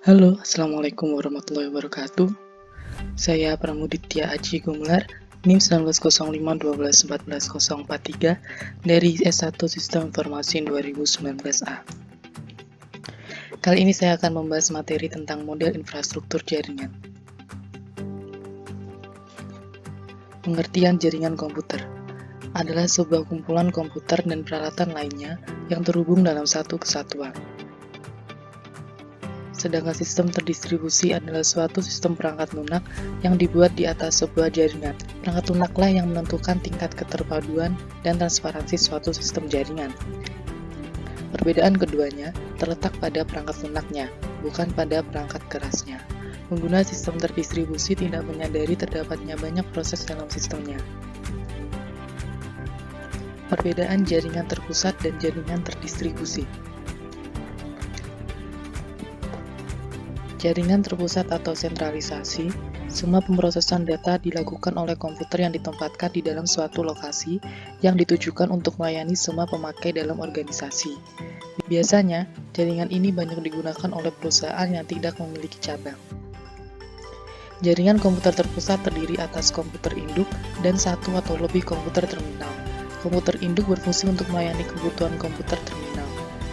Halo, Assalamualaikum warahmatullahi wabarakatuh. Saya Pramuditya Aji Gumelar, NIM 1905 12 14 043 dari S1 Sistem Informasi 2019A. Kali ini saya akan membahas materi tentang model infrastruktur jaringan. Pengertian jaringan komputer adalah sebuah kumpulan komputer dan peralatan lainnya yang terhubung dalam satu kesatuan. Sedangkan sistem terdistribusi adalah suatu sistem perangkat lunak yang dibuat di atas sebuah jaringan. Perangkat lunaklah yang menentukan tingkat keterpaduan dan transparansi suatu sistem jaringan. Perbedaan keduanya terletak pada perangkat lunaknya, bukan pada perangkat kerasnya. Pengguna sistem terdistribusi tidak menyadari terdapatnya banyak proses dalam sistemnya. Perbedaan jaringan terpusat dan jaringan terdistribusi. Jaringan terpusat atau sentralisasi, semua pemrosesan data dilakukan oleh komputer yang ditempatkan di dalam suatu lokasi yang ditujukan untuk melayani semua pemakai dalam organisasi. Biasanya, jaringan ini banyak digunakan oleh perusahaan yang tidak memiliki cabang. Jaringan komputer terpusat terdiri atas komputer induk dan satu atau lebih komputer terminal. Komputer induk berfungsi untuk melayani kebutuhan komputer terminal.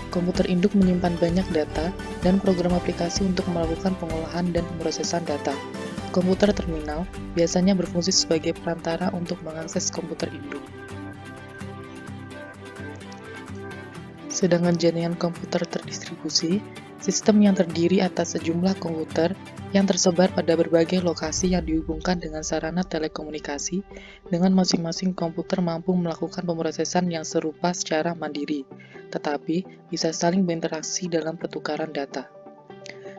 Komputer induk menyimpan banyak data dan program aplikasi untuk melakukan pengolahan dan pemrosesan data. Komputer terminal biasanya berfungsi sebagai perantara untuk mengakses komputer induk. Sedangkan jaringan komputer terdistribusi, sistem yang terdiri atas sejumlah komputer yang tersebar pada berbagai lokasi yang dihubungkan dengan sarana telekomunikasi, dengan masing-masing komputer mampu melakukan pemrosesan yang serupa secara mandiri, tetapi bisa saling berinteraksi dalam pertukaran data.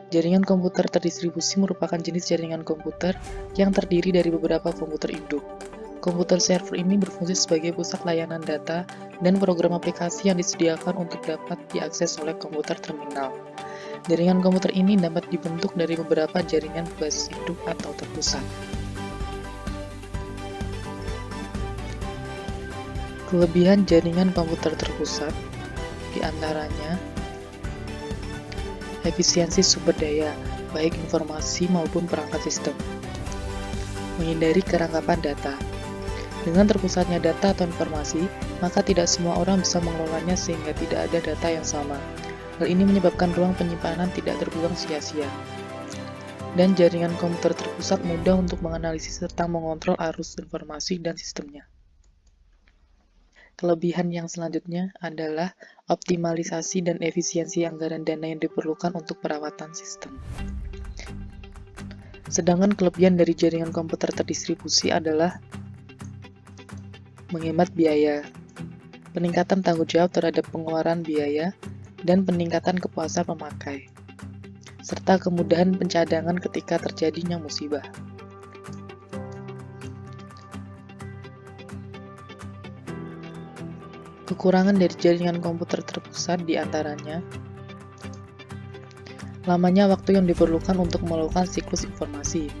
Jaringan komputer terdistribusi merupakan jenis jaringan komputer yang terdiri dari beberapa komputer induk. Komputer server ini berfungsi sebagai pusat layanan data dan program aplikasi yang disediakan untuk dapat diakses oleh komputer terminal. Jaringan komputer ini dapat dibentuk dari beberapa jaringan berbasis induk atau terpusat. Kelebihan jaringan komputer terpusat diantaranya efisiensi sumber daya, baik informasi maupun perangkat sistem. Menghindari kerangkapan data. Dengan terpusatnya data atau informasi, maka tidak semua orang bisa mengelolanya sehingga tidak ada data yang sama. Hal ini menyebabkan ruang penyimpanan tidak terbuang sia-sia. Dan jaringan komputer terpusat mudah untuk menganalisis serta mengontrol arus informasi dan sistemnya. Kelebihan yang selanjutnya adalah optimalisasi dan efisiensi anggaran dana yang diperlukan untuk perawatan sistem. Sedangkan kelebihan dari jaringan komputer terdistribusi adalah menghemat biaya, peningkatan tanggung jawab terhadap pengeluaran biaya, dan peningkatan kepuasan pemakai, serta kemudahan pencadangan ketika terjadinya musibah. Kekurangan dari jaringan komputer terpusat diantaranya lamanya waktu yang diperlukan untuk melakukan siklus informasi,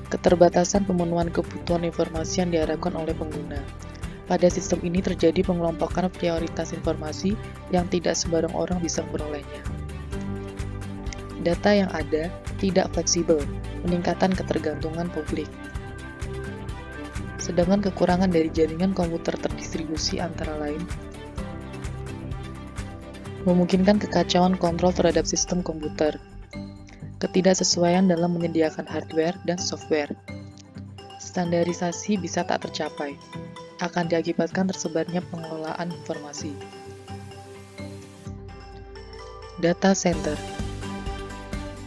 keterbatasan pemenuhan kebutuhan informasi yang diharapkan oleh pengguna. Pada sistem ini terjadi pengelompokan prioritas informasi yang tidak sembarang orang bisa memperolehnya. Data yang ada tidak fleksibel, peningkatan ketergantungan publik. Sedangkan kekurangan dari jaringan komputer terdistribusi antara lain memungkinkan kekacauan kontrol terhadap sistem komputer, ketidaksesuaian dalam menyediakan hardware dan software, standarisasi bisa tak tercapai, akan diakibatkan tersebarnya pengelolaan informasi. Data center.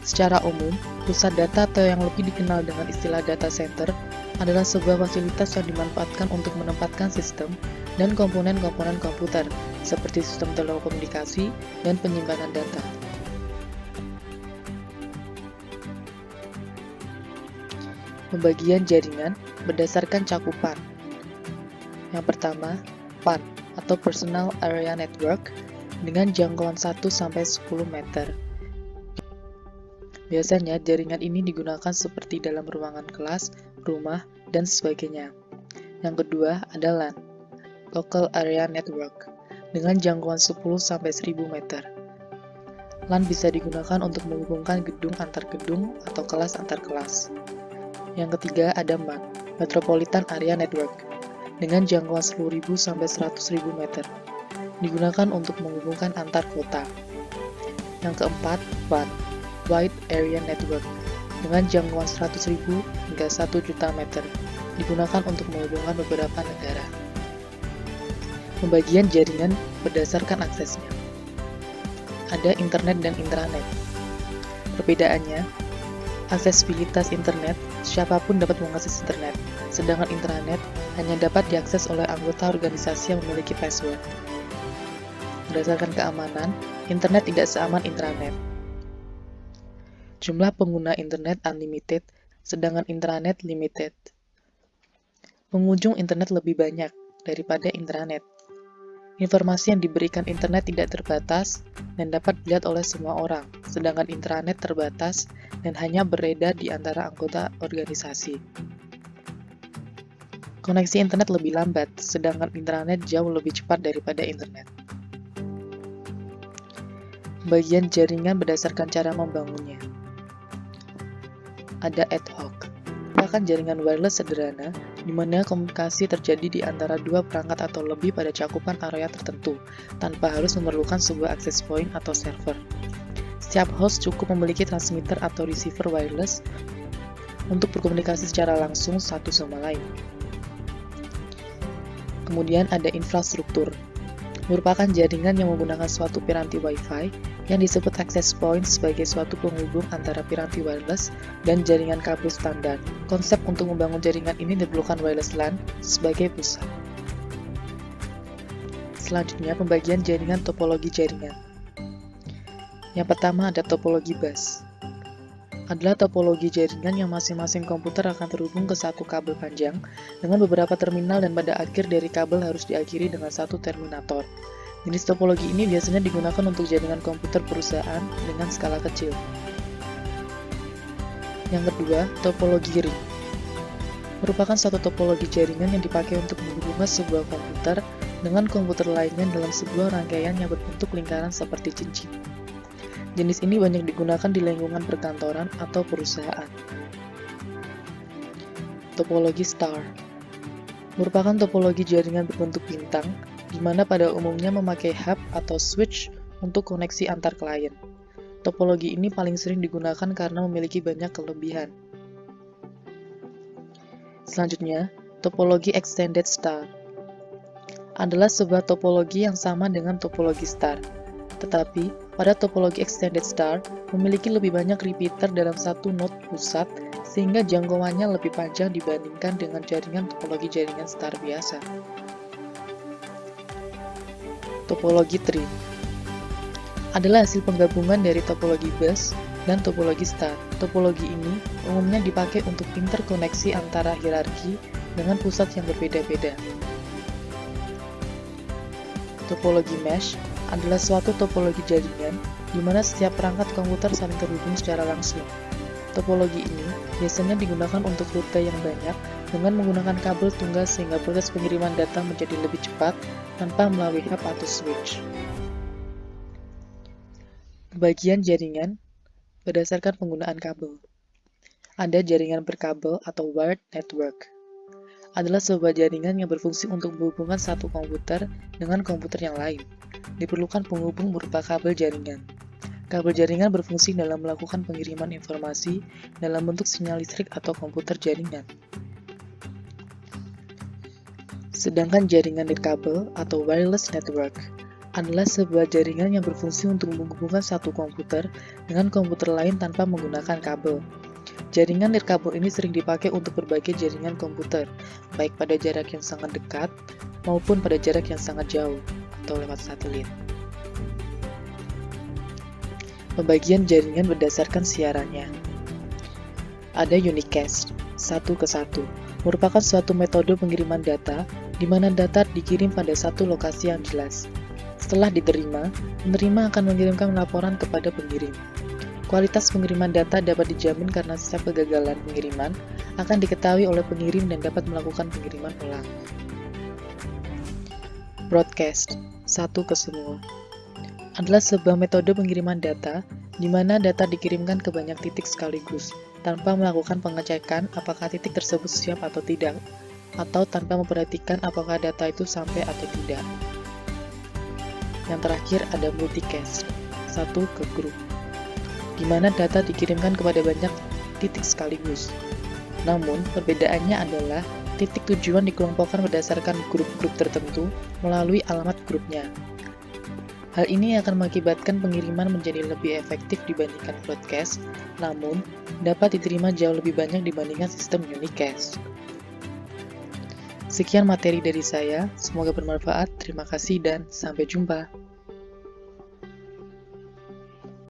Secara umum, pusat data atau yang lebih dikenal dengan istilah data center adalah sebuah fasilitas yang dimanfaatkan untuk menempatkan sistem dan komponen-komponen komputer, seperti sistem telekomunikasi dan penyimpanan data. Pembagian jaringan berdasarkan cakupan. Yang pertama, PAN atau Personal Area Network dengan jangkauan 1-10 meter. Biasanya jaringan ini digunakan seperti dalam ruangan kelas, rumah, dan sebagainya. Yang kedua ada LAN, Local Area Network, dengan jangkauan 10-1000 meter. LAN bisa digunakan untuk menghubungkan gedung antar gedung atau kelas antar kelas. Yang ketiga ada MAN, Metropolitan Area Network, dengan jangkauan 10.000 sampai 100.000 meter. Digunakan untuk menghubungkan antar kota. Yang keempat, WAN, Wide Area Network, dengan jangkauan 100.000 hingga 1 juta meter. Digunakan untuk menghubungkan beberapa negara. Pembagian jaringan berdasarkan aksesnya. Ada internet dan intranet. Perbedaannya, aksesibilitas internet, siapapun dapat mengakses internet, sedangkan intranet hanya dapat diakses oleh anggota organisasi yang memiliki password. Berdasarkan keamanan, internet tidak seaman intranet. Jumlah pengguna internet unlimited, sedangkan intranet limited. Pengunjung internet lebih banyak daripada intranet. Informasi yang diberikan internet tidak terbatas dan dapat dilihat oleh semua orang, sedangkan intranet terbatas dan hanya beredar di antara anggota organisasi. Koneksi internet lebih lambat, sedangkan intranet jauh lebih cepat daripada internet. Bagian jaringan berdasarkan cara membangunnya. Ada ad hoc, merupakan jaringan wireless sederhana di mana komunikasi terjadi di antara dua perangkat atau lebih pada cakupan area tertentu, tanpa harus memerlukan sebuah access point atau server. Setiap host cukup memiliki transmitter atau receiver wireless untuk berkomunikasi secara langsung satu sama lain. Kemudian ada infrastruktur, merupakan jaringan yang menggunakan suatu piranti Wi-Fi yang disebut access point sebagai suatu penghubung antara piranti wireless dan jaringan kabel standar. Konsep untuk membangun jaringan ini diperlukan wireless LAN sebagai pusat. Selanjutnya, pembagian jaringan topologi jaringan. Yang pertama ada topologi bus. Adalah topologi jaringan yang masing-masing komputer akan terhubung ke satu kabel panjang dengan beberapa terminal dan pada akhir dari kabel harus diakhiri dengan satu terminator. Jenis topologi ini biasanya digunakan untuk jaringan komputer perusahaan dengan skala kecil. Yang kedua, topologi ring. Merupakan suatu topologi jaringan yang dipakai untuk menghubungkan sebuah komputer dengan komputer lainnya dalam sebuah rangkaian yang berbentuk lingkaran seperti cincin. Jenis ini banyak digunakan di lingkungan perkantoran atau perusahaan. Topologi star. Merupakan topologi jaringan berbentuk bintang, di mana pada umumnya memakai hub atau switch untuk koneksi antar klien. Topologi ini paling sering digunakan karena memiliki banyak kelebihan. Selanjutnya, topologi extended star adalah sebuah topologi yang sama dengan topologi star. Tetapi, pada topologi extended star memiliki lebih banyak repeater dalam satu node pusat sehingga jangkauannya lebih panjang dibandingkan dengan jaringan topologi jaringan star biasa. Topologi tree adalah hasil penggabungan dari topologi bus dan topologi star. Topologi ini umumnya dipakai untuk interkoneksi antara hierarki dengan pusat yang berbeda-beda. Topologi mesh adalah suatu topologi jaringan di mana setiap perangkat komputer saling terhubung secara langsung. Topologi ini biasanya digunakan untuk rute yang banyak dengan menggunakan kabel tunggal sehingga proses pengiriman data menjadi lebih cepat tanpa melalui hub atau switch. Bagian jaringan berdasarkan penggunaan kabel. Ada jaringan berkabel atau wired network. Adalah sebuah jaringan yang berfungsi untuk menghubungkan satu komputer dengan komputer yang lain. Diperlukan penghubung berupa kabel jaringan. Kabel jaringan berfungsi dalam melakukan pengiriman informasi dalam bentuk sinyal listrik atau komputer jaringan. Sedangkan jaringan nirkabel atau wireless network adalah sebuah jaringan yang berfungsi untuk menghubungkan satu komputer dengan komputer lain tanpa menggunakan kabel. Jaringan nirkabel ini sering dipakai untuk berbagai jaringan komputer, baik pada jarak yang sangat dekat maupun pada jarak yang sangat jauh atau lewat satelit. Pembagian jaringan berdasarkan siarannya. Ada unicast, 1 ke 1, merupakan suatu metode pengiriman data di mana data dikirim pada satu lokasi yang jelas. Setelah diterima, penerima akan mengirimkan laporan kepada pengirim. Kualitas pengiriman data dapat dijamin karena setiap kegagalan pengiriman akan diketahui oleh pengirim dan dapat melakukan pengiriman ulang. Broadcast, 1 ke semua, adalah sebuah metode pengiriman data di mana data dikirimkan ke banyak titik sekaligus, tanpa melakukan pengecekan apakah titik tersebut siap atau tidak, atau tanpa memperhatikan apakah data itu sampai atau tidak. Yang terakhir ada multicast, satu ke grup, di mana data dikirimkan kepada banyak titik sekaligus. Namun, perbedaannya adalah titik tujuan dikelompokkan berdasarkan grup-grup tertentu melalui alamat grupnya. Hal ini akan mengakibatkan pengiriman menjadi lebih efektif dibandingkan broadcast, namun dapat diterima jauh lebih banyak dibandingkan sistem unicast. Sekian materi dari saya, semoga bermanfaat, terima kasih dan sampai jumpa.